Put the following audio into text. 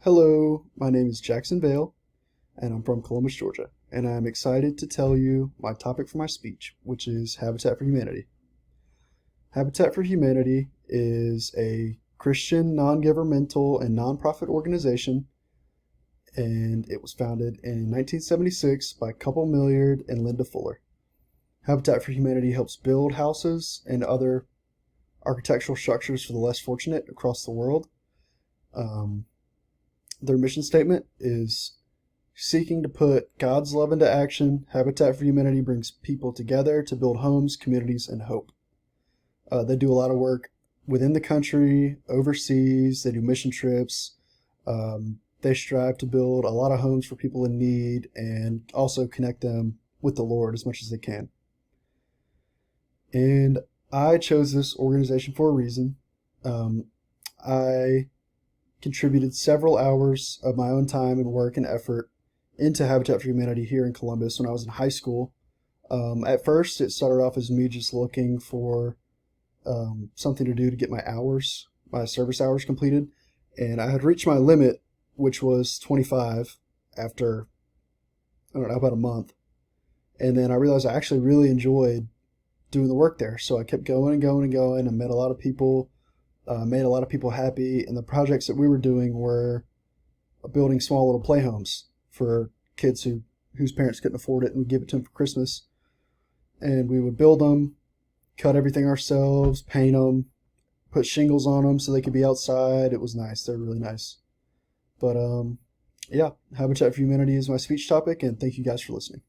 Hello, my name is Jackson Vale, and I'm from Columbus, Georgia, and I'm excited to tell you my topic for my speech, which is Habitat for Humanity. Habitat for Humanity is a Christian, non-governmental, and nonprofit organization, and it was founded in 1976 by Couple Milliard and Linda Fuller. Habitat for Humanity helps build houses and other architectural structures for the less fortunate across the world. Um, their mission statement is seeking to put God's love into action. Habitat for Humanity brings people together to build homes, communities, and hope. They do a lot of work within the country, overseas. They do mission trips. They strive to build a lot of homes for people in need and also connect them with the Lord as much as they can. And I chose this organization for a reason. I contributed several hours of my own time and work and effort into Habitat for Humanity here in Columbus when I was in high school. At first, it started off as me just looking for something to do to get my service hours completed. And I had reached my limit, which was 25 after, I don't know, about a month. And then I realized I actually really enjoyed doing the work there. So I kept going and going and going. I met a lot of people, made a lot of people happy. And the projects that we were doing were building small little playhomes for kids whose parents couldn't afford it, and we'd give it to them for Christmas. And we would build them, cut everything ourselves, paint them, put shingles on them so they could be outside. It was nice. They're really nice. But yeah, Habitat for Humanity is my speech topic, and thank you guys for listening.